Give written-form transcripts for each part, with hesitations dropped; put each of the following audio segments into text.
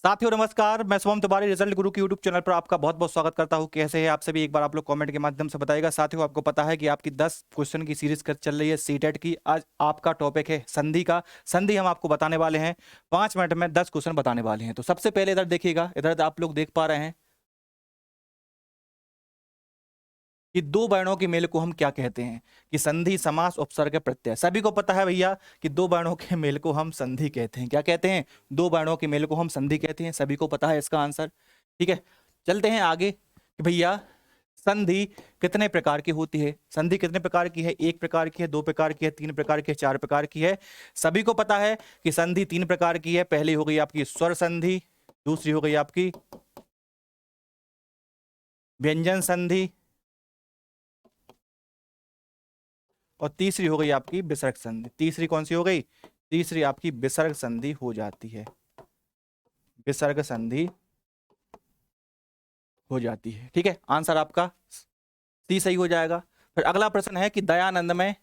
साथियों नमस्कार, मैं शुभम तिवारी रिजल्ट गुरु के यूट्यूब चैनल पर आपका बहुत बहुत स्वागत करता हूं। कैसे हैं आप सभी? एक बार आप लोग कमेंट के माध्यम से बताइएगा। साथियों आपको पता है कि आपकी 10 क्वेश्चन की सीरीज चल रही है सीटेट की। आज आपका टॉपिक है संधि का। संधि हम आपको बताने वाले हैं 5 मिनट में 10 क्वेश्चन बताने वाले हैं। तो सबसे पहले इधर देखिएगा, इधर आप लोग देख पा रहे हैं कि दो वर्णों के मेल को हम क्या कहते हैं कि संधि, समास, उपसर्ग, प्रत्यय। सभी को पता है भैया कि दो वर्णों के मेल को हम संधि कहते हैं। क्या कहते हैं? दो वर्णों के मेल को हम संधि कहते हैं। सभी को पता है इसका आंसर। ठीक है, चलते हैं आगे कि भैया संधि कितने प्रकार की होती है। संधि कितने प्रकार की है? एक प्रकार की है, दो प्रकार की है, तीन प्रकार की है, चार प्रकार की है। सभी को पता है कि संधि तीन प्रकार की है। पहली हो गई आपकी स्वर संधि, दूसरी हो गई आपकी व्यंजन संधि और तीसरी हो गई आपकी विसर्ग संधि। तीसरी कौन सी हो गई? तीसरी आपकी विसर्ग संधि हो जाती है। विसर्ग संधि हो जाती है। ठीक है, आंसर आपका सी सही हो जाएगा। फिर अगला प्रश्न है कि दयानंद में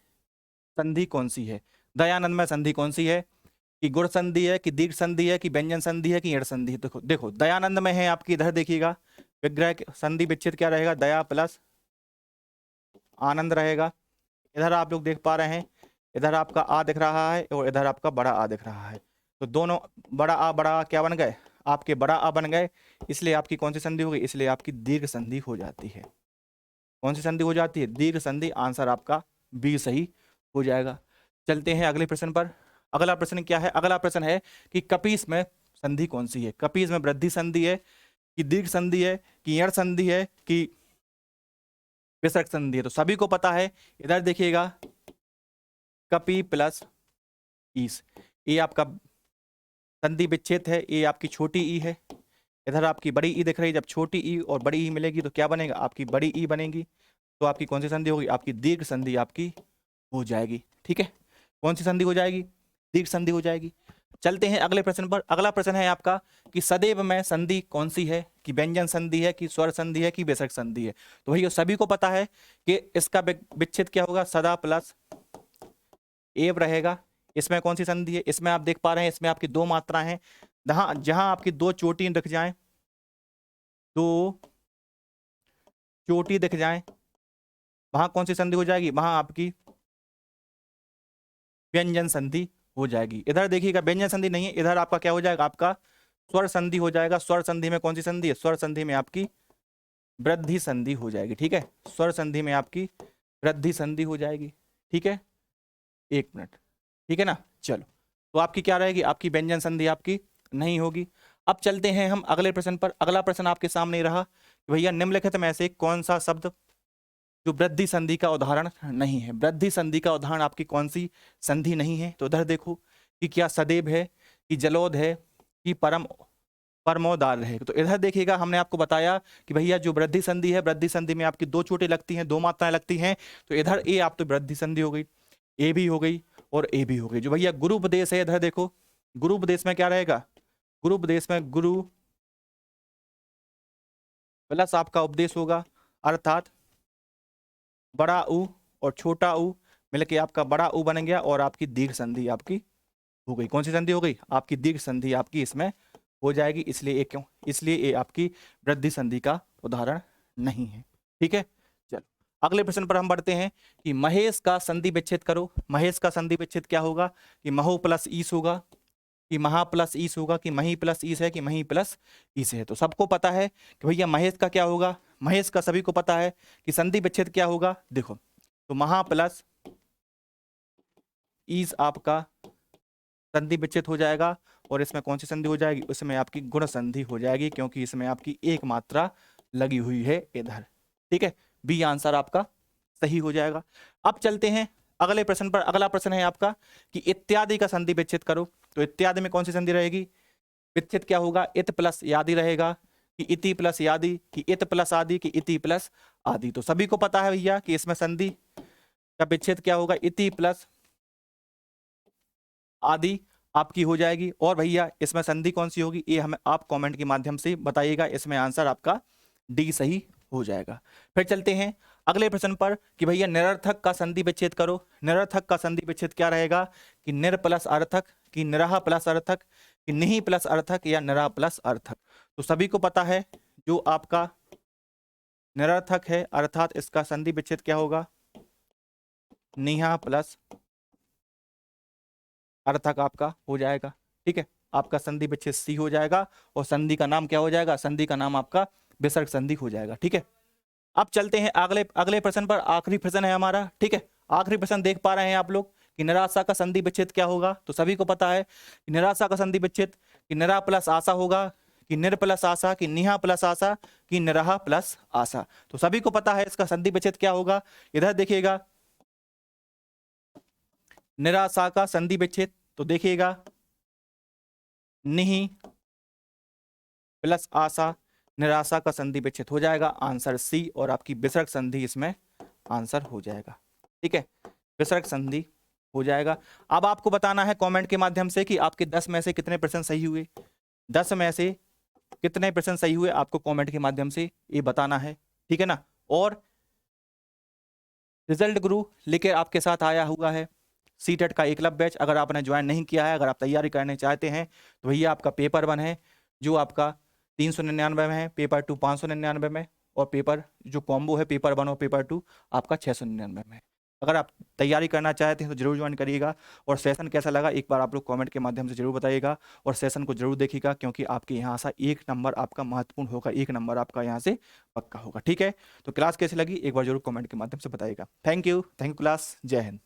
संधि कौन सी है? दयानंद में संधि कौन सी है? कि गुण संधि है, कि दीर्घ संधि है, कि व्यंजन संधि है, कि ईण संधि है? देखो देखो दयानंद में है आपकी, इधर देखिएगा विग्रह संधि विच्छेद क्या रहेगा? दया प्लस आनंद रहेगा। इधर आप लोग देख पा रहे हैं, इधर आपका आ दिख रहा है और इधर आपका बड़ा आ दिख रहा है। तो दोनों बड़ा आ क्या बन गए? आपके बड़ा आ बन गए। इसलिए आपकी कौन सी संधि हो गई? इसलिए आपकी दीर्घ संधि हो जाती है। कौन सी संधि हो जाती है? दीर्घ संधि। आंसर आपका बी सही हो जाएगा। चलते हैं अगले प्रश्न पर। अगला प्रश्न क्या है? अगला प्रश्न है कि कपीस में संधि कौन सी है? कपीस में वृद्धि संधि है, कि दीर्घ संधि है, कि ईण संधि है, कि विसर्ग संधि है? तो सभी को पता है। इधर देखिएगा कपी प्लस ईस, ये आपका संधि विच्छेद है। ये आपकी छोटी ई है, इधर आपकी बड़ी ई दिख रही है। जब छोटी ई और बड़ी ई मिलेगी तो क्या बनेगा? आपकी बड़ी ई बनेगी। तो आपकी कौन सी संधि होगी? आपकी दीर्घ संधि आपकी हो जाएगी। ठीक है, कौन सी संधि हो जाएगी? दीर्घ संधि हो जाएगी। चलते हैं अगले प्रश्न पर। अगला प्रश्न है आपका कि सदैव में संधि कौन सी है? कि व्यंजन संधि है, कि स्वर संधि है, कि विसर्ग संधि है? तो भैया सभी को पता है कि इसका विच्छेद क्या होगा? सदा प्लस एव रहेगा। इसमें कौन सी संधि है? इसमें आप देख पा रहे हैं, इसमें आपकी दो मात्रा है। जहां जहां आपकी दो चोटी दिख जाए, दो चोटी दिख जाए, वहां कौन सी संधि हो जाएगी? वहां आपकी व्यंजन संधि हो जाएगी। इधर देखिएगा व्यंजन संधि नहीं है, इधर आपका क्या हो जाएगा? आपका स्वर संधि हो जाएगा। स्वर संधि में कौन सी संधि है? स्वर संधि में आपकी वृद्धि संधि हो जाएगी। ठीक है, स्वर संधि में आपकी वृद्धि संधि हो जाएगी। ठीक है, एक मिनट, ठीक है ना। चलो, तो आपकी क्या रहेगी? आपकी व्यंजन संधि आपकी नहीं होगी। अब चलते हैं हम अगले प्रश्न पर। अगला प्रश्न आपके सामने ही रहा कि भैया निम्नलिखित में से कौन सा शब्द जो वृद्धि संधि का उदाहरण नहीं है? वृद्धि संधि का उदाहरण आपकी कौन सी संधि नहीं है? तो इधर देखो कि क्या सदैव है, कि जलोद है, कि परमोदार है? तो इधर देखिएगा, हमने आपको बताया कि भैया जो वृद्धि संधि है, वृद्धि संधि में आपकी दो चोटें लगती हैं, दो मात्राएं लगती हैं। तो इधर ए आप तो वृद्धि संधि हो गई, ए भी हो गई और ए भी हो गई। जो भैया गुरु उपदेश है, इधर देखो गुरु उपदेश में क्या रहेगा? गुरु उपदेश में गुरु प्लस आपका उपदेश होगा, अर्थात बड़ा उ और छोटा उ मिलके आपका बड़ा उ बन गया और आपकी दीर्घ संधि आपकी हो गई। कौन सी संधि हो गई? आपकी दीर्घ संधि आपकी इसमें हो जाएगी। इसलिए ये क्यों? इसलिए ये आपकी वृद्धि संधि का उदाहरण नहीं है। ठीक है, चलो अगले प्रश्न पर हम बढ़ते हैं कि महेश का संधि विच्छेद करो। महेश का संधि विच्छेद क्या होगा? कि महो प्लस ईस होगा, कि महा प्लस ईस होगा, कि मही प्लस ईस है, कि मही प्लस ईस है? तो सबको पता है कि भैया महेश का क्या होगा? महेश का सभी को पता है कि संधि विच्छेद क्या होगा। देखो, तो महा प्लस ईस आपका संधि विच्छेद हो जाएगा और इसमें कौन सी संधि हो जाएगी? उसमें आपकी गुण संधि हो जाएगी, क्योंकि इसमें आपकी एक मात्रा लगी हुई है इधर। ठीक है, बी आंसर आपका सही हो जाएगा। अब चलते हैं अगले प्रश्न पर। अगला प्रश्न है आपका कि इत्यादि का संधि विच्छेद करो। तो इत्यादि में कौन सी संधि रहेगी? विच्छेद क्या होगा? इत प्लस यादि रहेगा, कि इति प्लस यादि, कि इत प्लस आदि, कि इति प्लस आदि? तो सभी को पता है भैया कि इसमें संधि का विच्छेद क्या होगा? इति प्लस आदि आपकी हो जाएगी। और भैया इसमें संधि कौन सी होगी? ये हमें आप कमेंट के माध्यम से बताइएगा। इसमें आंसर आपका डी सही हो जाएगा। फिर चलते हैं अगले प्रश्न पर कि भैया निरर्थक का संधि विच्छेद करो। निरर्थक का संधि विच्छेद क्या रहेगा? कि निर प्लस अर्थक, कि निरह प्लस अर्थक, कि नहीं प्लस अर्थक या निरा प्लस अर्थक। तो सभी को पता है जो आपका निरर्थक है अर्थात इसका संधि विच्छेद क्या होगा, निहा प्लस अर्थक आपका हो जाएगा। ठीक है, आपका संधि विच्छेद सी हो जाएगा और संधि का नाम क्या हो जाएगा, संधि का नाम आपका विसर्ग संधि हो जाएगा। ठीक है, अब चलते हैं अगले प्रश्न पर। आखिरी प्रश्न है हमारा। ठीक है, आखिरी प्रश्न देख पा रहे हैं आप लोग कि निराशा का संधि विच्छेद क्या होगा। तो सभी को पता है कि निराशा का संधि विच्छेद कि निरा प्लस आशा होगा, कि निर प्लस आशा, कि निहा प्लस आशा, कि निराहा प्लस आशा। तो सभी को पता है इसका संधि विच्छेद क्या होगा। इधर देखिएगा निराशा का संधि विच्छेद, तो देखिएगा निहि प्लस आशा, निराशा का संधि विच्छेद हो जाएगा आंसर सी, और आपकी विसर्ग संधि इसमें आंसर हो जाएगा। ठीक है, विसर्ग संधि हो जाएगा। अब आपको बताना है कमेंट के माध्यम से कि आपके 10 में से कितने प्रश्न सही हुए, 10 में से कितने प्रश्न सही हुए आपको कमेंट के माध्यम से ये बताना है। ठीक है ना, और रिजल्ट गुरु लेकर आपके साथ आया हुआ है सीटेट का एकलव्य बैच। अगर आपने ज्वाइन नहीं किया है, अगर आप तैयारी करने चाहते हैं तो भैया आपका पेपर 1 है जो आपका 399 में है, पेपर 2 599 में, और पेपर जो कॉम्बो है पेपर 1 और पेपर 2 आपका 699 में है। अगर आप तैयारी करना चाहते हैं तो जरूर ज्वाइन करिएगा। और सेशन कैसा लगा एक बार आप लोग कमेंट के माध्यम से जरूर बताइएगा, और सेशन को जरूर देखिएगा क्योंकि आपके यहाँ से 1 नंबर आपका महत्वपूर्ण होगा, 1 नंबर आपका यहाँ से पक्का होगा। ठीक है, तो क्लास कैसी लगी एक बार जरूर कमेंट के माध्यम से बताइएगा। थैंक यू क्लास, जय हिंद।